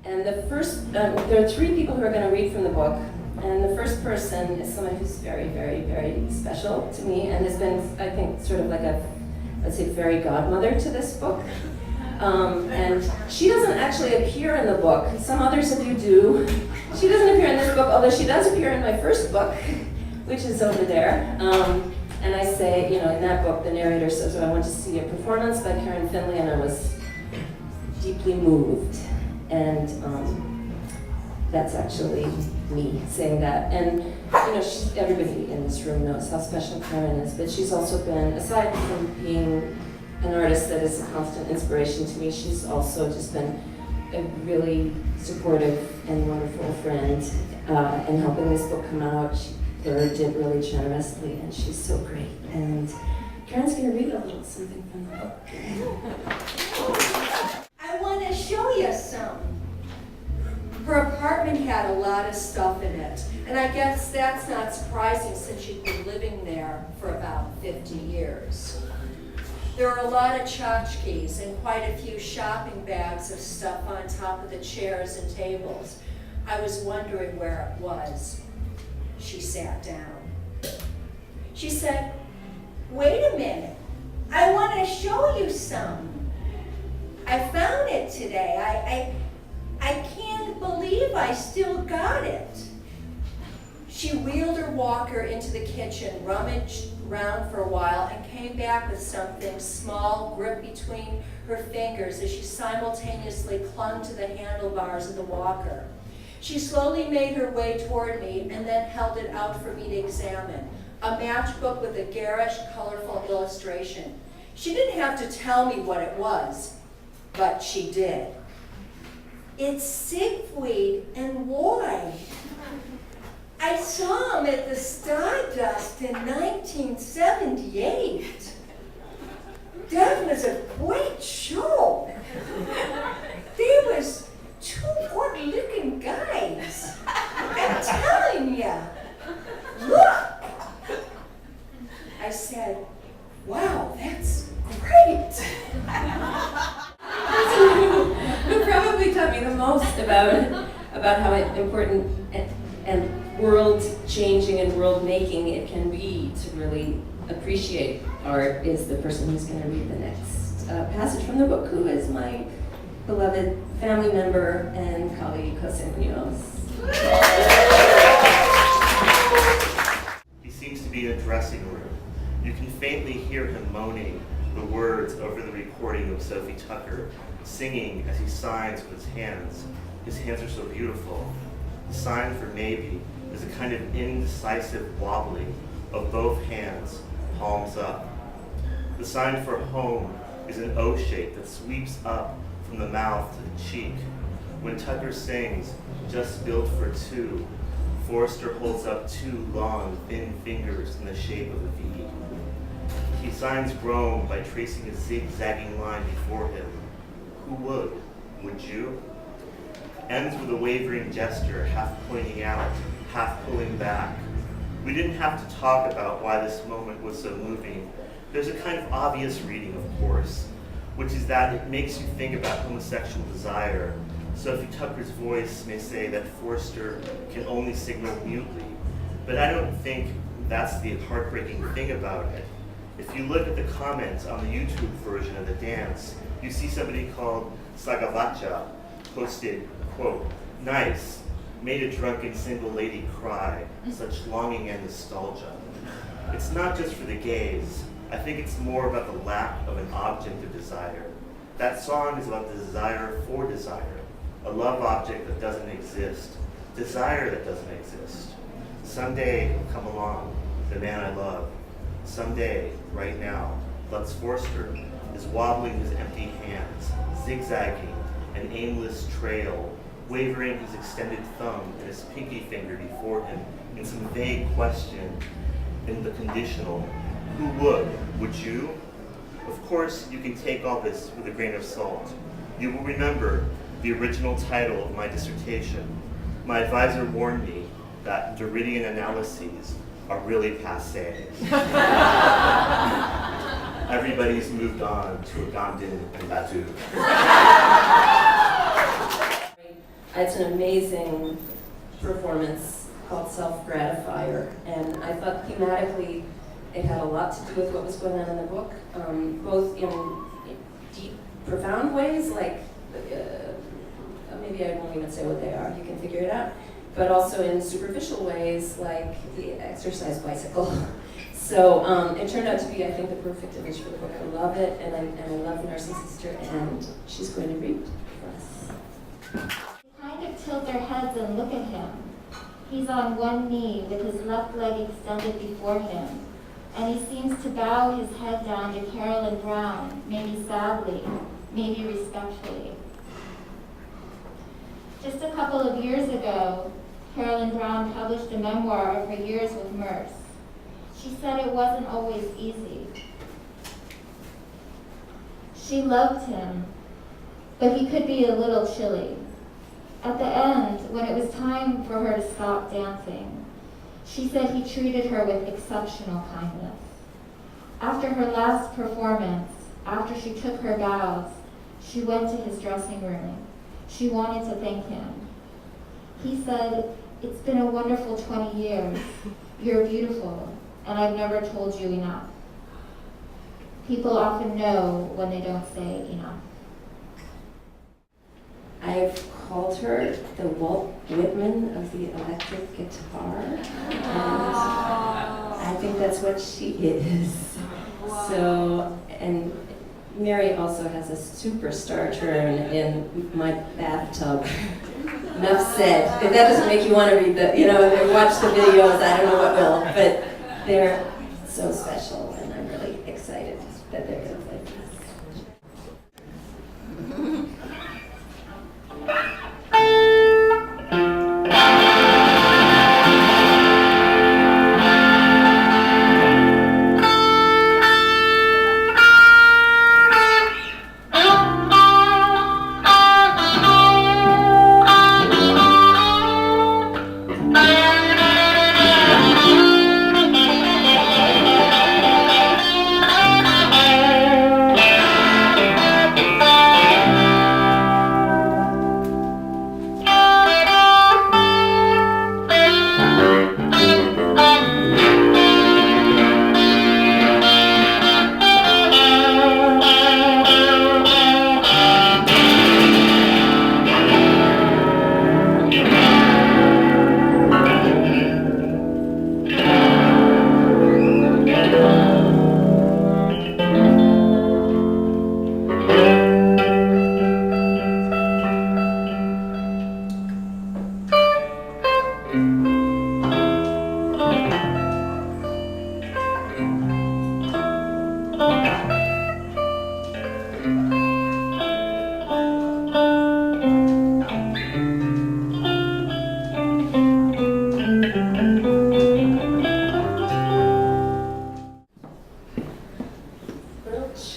And the first, there are three people who are going to read from the book. And the first person is someone who's very, very, very special to me and has been, I think, sort of like a, let's say, fairy godmother to this book. And she doesn't actually appear in the book. Some others of you do. She doesn't appear in this book, although she does appear in my first book, which is over there. And I say, you know, in that book, the narrator says, oh, I went to see a performance by Karen Finley, and I was deeply moved. And that's actually me saying that. And you know, everybody in this room knows how special Karen is, but she's also been, aside from being an artist that is a constant inspiration to me, she's also just been a really supportive and wonderful friend in helping this book come out. She did really generously, and she's so great. And Karen's going to read a little something from the book. I want to show you some. Her apartment had a lot of stuff in it, and I guess that's not surprising since she'd been living there for about 50 years. There are a lot of tchotchkes and quite a few shopping bags of stuff on top of the chairs and tables. I was wondering where it was. She sat down. She said, "Wait a minute, I want to show you some. I found it today. I can't believe I still got it." She wheeled her walker into the kitchen, rummaged around for a while, and came back with something small gripped between her fingers as she simultaneously clung to the handlebars of the walker. She slowly made her way toward me and then held it out for me to examine. A matchbook with a garish, colorful illustration. She didn't have to tell me what it was, but she did. "It's Siegfried and Roy. I saw him at the Stardust in 1978. That was a great show. There was two good-looking guys. I'm telling you. Look." I said, "Wow, that's great." Who probably taught me the most about how important and world-changing and world-making it can be to really appreciate art is the person who's going to read the next passage from the book, who is my beloved family member and colleague, Jose Munoz. He seems to be in a dressing room. You can faintly hear him moaning the words over the recording of Sophie Tucker, singing as he signs with his hands. His hands are so beautiful. The sign for maybe is a kind of indecisive wobbling of both hands, palms up. The sign for home is an O shape that sweeps up from the mouth to the cheek. When Tucker sings, "Just built for two," Forrester holds up two long, thin fingers in the shape of a V. He signs Rome by tracing a zigzagging line before him. Who would? Would you? Ends with a wavering gesture, half pointing out, half pulling back. We didn't have to talk about why this moment was so moving. There's a kind of obvious reading, of course, which is that it makes you think about homosexual desire. Sophie Tucker's voice may say that Forster can only signal mutely, but I don't think that's the heartbreaking thing about it. If you look at the comments on the YouTube version of the dance, you see somebody called Sagavacha posted, quote, "Nice, made a drunken single lady cry, such longing and nostalgia." It's not just for the gays. I think it's more about the lack of an object of desire. That song is about the desire for desire, a love object that doesn't exist, desire that doesn't exist. Someday he'll come along, the man I love. Someday, right now, Lutz Forster is wobbling his empty hands, zigzagging an aimless trail, wavering his extended thumb and his pinky finger before him in some vague question in the conditional. Who would? Would you? Of course, you can take all this with a grain of salt. You will remember the original title of my dissertation. My advisor warned me that Derridian analyses are really passé. Everybody's moved on to Ugandan and Batu. It's an amazing performance called Self-Gratifier, and I thought thematically it had a lot to do with what was going on in the book, both in deep, profound ways, like maybe I won't even say what they are, you can figure it out, but also in superficial ways, like the exercise bicycle. So it turned out to be, I think, the perfect image for the book. I love it, and I love Nurse and Sister, and she's going to read for us. Kind of tilt their heads and look at him. He's on one knee with his left leg extended before him, and he seems to bow his head down to Carolyn Brown, maybe sadly, maybe respectfully. Just a couple of years ago, Carolyn Brown published a memoir of her years with Merce. She said it wasn't always easy. She loved him, but he could be a little chilly. At the end, when it was time for her to stop dancing, she said he treated her with exceptional kindness. After her last performance, after she took her bows, she went to his dressing room. She wanted to thank him. He said, "It's been a wonderful 20 years. You're beautiful, and I've never told you enough." People often know when they don't say enough. I've called her the Walt Whitman of the electric guitar, and I think that's what she is. So, and Mary also has a superstar turn in my bathtub. Enough said. If that doesn't make you want to read the, watch the videos, I don't know what will, but they're so special, and I'm really excited that they're going to play this.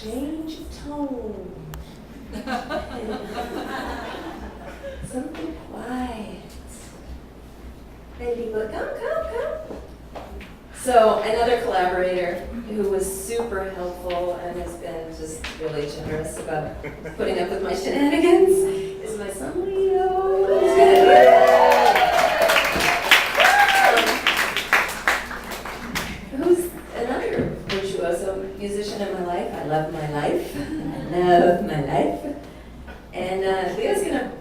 Change of tone. Something quiet. And people come. So another collaborator who was super helpful and has been just really generous about putting up with my shenanigans is my son Leo. Who's another virtuoso musician in my life. I love my life. And Leo's gonna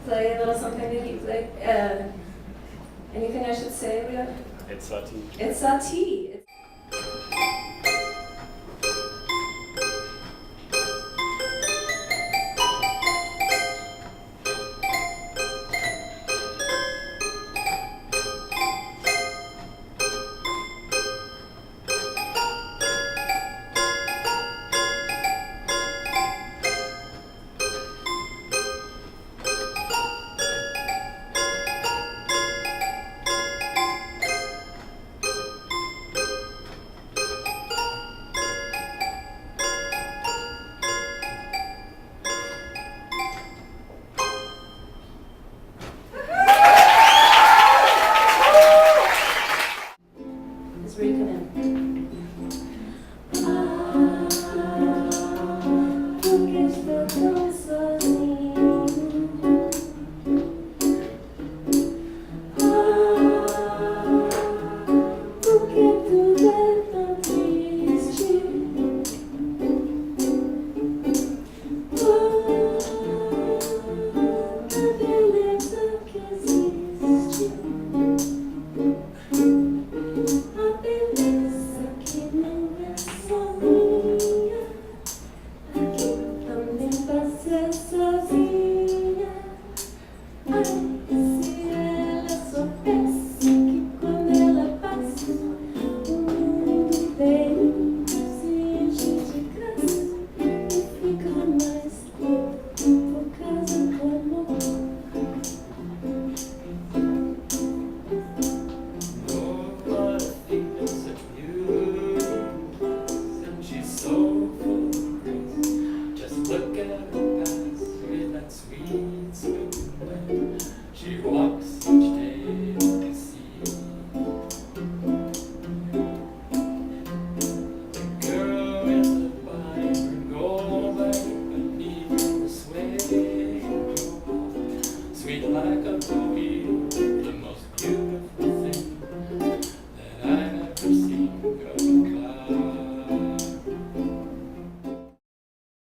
play a little something that he played. Anything I should say, Leo? It's Sati. It's Sati.